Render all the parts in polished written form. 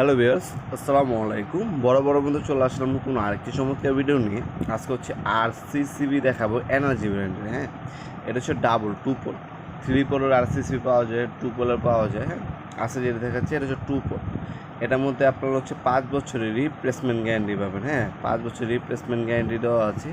Hello viewers, আসসালামু আলাইকুম। বড় বন্ধু চলে আসলাম নতুন আরেকটি চমৎকার ভিডিও নিয়ে। আজকে হচ্ছে আরসিসিবি দেখাবো এনার্জি ব্র্যান্ডের। হ্যাঁ, এটা হচ্ছে ডাবল টু পোল, থ্রি পোলের আরসিসিবি পাওয়া যায়, টু পোলের পাওয়া যায়। হ্যাঁ, আজকে যেটা দেখাচ্ছে এটা হচ্ছে টু পোল। এটার মধ্যে আপনার হচ্ছে 5 বছরের রিপ্লেসমেন্ট গ্যারান্টি পাবেন। হ্যাঁ, 5 বছরের রিপ্লেসমেন্ট গ্যারান্টি দেওয়া আছে।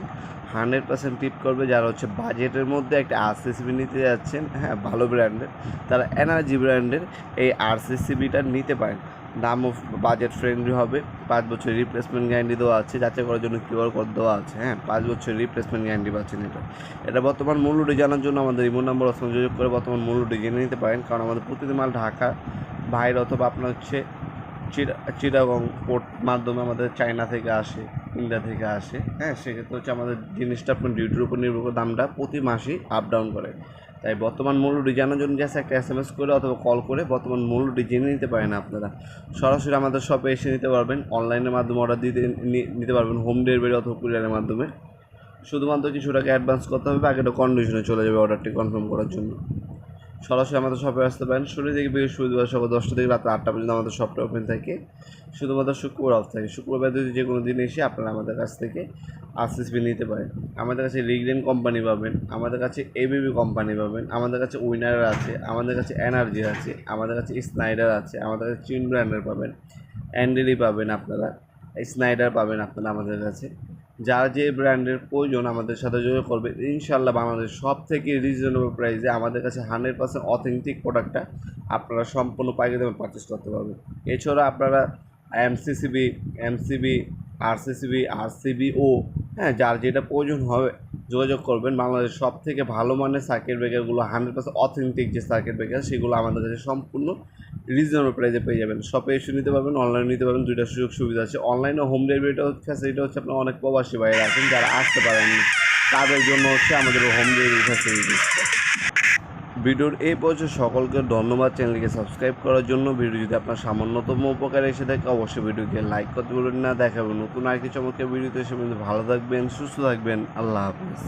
100% টিপ করবে যারা হচ্ছে বাজেটের মধ্যে একটা আরসিসিবি নিতে যাচ্ছেন, হ্যাঁ ভালো ব্র্যান্ডের, তারা এনার্জি ব্র্যান্ডের এই আরসিসিবিটা নিতে পারেন। দামও বাজেট ফ্রেন্ডলি হবে। 5 বছরের রিপ্লেসমেন্ট গ্যারান্টি দেওয়া আছে, যাচাই করার জন্য কিউআর কোড দেওয়া আছে। হ্যাঁ, 5 বছরের রিপ্লেসমেন্ট গ্যারান্টি পাচ্ছেন এটা বর্তমান মূল্যটি জানার জন্য আমাদের ইমো নাম্বার সংযোগ করে বর্তমান মূল্যটি জেনে নিতে পারেন। কারণ আমাদের প্রতিদিন মাল ঢাকা বাইরে অথবা আপনার হচ্ছে চিটাগং পোর্ট মাধ্যমে আমাদের চায়না থেকে আসে, ইন্ডিয়া থেকে আসে। হ্যাঁ, সেক্ষেত্রে হচ্ছে আমাদের জিনিসটা আপনার ডিউটির উপর নির্ভর করে দামটা প্রতি মাসেই আপ ডাউন করে। তাই বর্তমান মূল্যটি জানার জন্য জাস্ট একটা SMS করে অথবা কল করে বর্তমান মূল্যটি জেনে নিতে পারেন। আপনারা সরাসরি আমাদের শপে এসে নিতে পারবেন, অনলাইনের মাধ্যমে অর্ডার নিতে পারবেন, হোম ডেলিভারি অথবা কুরিয়ারের মাধ্যমে। শুধুমাত্র কিছু টাকা অ্যাডভান্স করতে হবে, বাকিটা কন্ডিশনে চলে যাবে অর্ডারটি কনফার্ম করার জন্য। সরাসরি আমাদের শপে আসতে পারেন। শুরু থেকে বৃহস্পতিবার সকাল 10টা থেকে রাত 8টা পর্যন্ত আমাদের শপটা ওপেন থাকে। শুধুমাত্র শুক্রবার অফ থাকে। শুক্রবার যদি যে কোনো দিন এসে আপনারা আমাদের কাছ থেকে আরসিসিবি নিতে পারেন। আমাদের কাছে রিগরেন কোম্পানি পাবেন, আমাদের কাছে এবিবি কোম্পানি পাবেন, আমাদের কাছে উইনার আছে, আমাদের কাছে এনার্জি আছে, আমাদের কাছে স্নাইডার আছে, আমাদের কাছে চিন ব্র্যান্ডের পাবেন, অ্যান্ডেলি পাবেন, আপনারা স্নাইডার পাবেন আপনারা আমাদের কাছে। যার যে ব্র্যান্ডের প্রয়োজন আমাদের সাথে যোগাযোগ করবে। ইনশাআল্লাহ বাংলাদেশ সব থেকে রিজনেবল প্রাইসে আমাদের কাছে 100% অথেন্টিক প্রোডাক্টটা আপনারা সম্পূর্ণ পাইকারি দামে পারচেস করতে পারবেন। এছাড়া আপনারা এমসিসিবি, এমসিবি, আরসিবিও, হ্যাঁ যার যেটা প্রয়োজন হবে যোগাযোগ করবেন। বাংলাদেশ সব থেকে ভালো মানের সার্কিট ব্রেকারগুলো 100% অথেন্টিক যে সার্কিট ব্রেকার সেগুলো আমাদের কাছে সম্পূর্ণ রিজনেবল প্রাইসে পেয়ে যাবেন। শপে এসে নিতে পারবেন, অনলাইনে নিতে পারবেন, দুইটা সুযোগ সুবিধা আছে। অনলাইনে হোম ডেলিভারিটা ফ্যাসিলিটি হচ্ছে আপনার অনেক প্রবাসী বাইরে আছেন যারা আসতে পারেননি, তাদের জন্য হচ্ছে আমাদের হোম ডেলিভারি ফ্যাসিলিটি। ভিডিওর এই পর্যায়ে সকলকে ধন্যবাদ চ্যানেলকে সাবস্ক্রাইব করার জন্য। ভিডিও যদি আপনার সামান্যতম উপকারে এসে থাকে অবশ্যই ভিডিওকে লাইক করতে বলবেন না। দেখাবেন নতুন আরেকটি চমৎকার ভিডিওতে। সে ভালো থাকবেন, সুস্থ থাকবেন। আল্লাহ হাফিজ।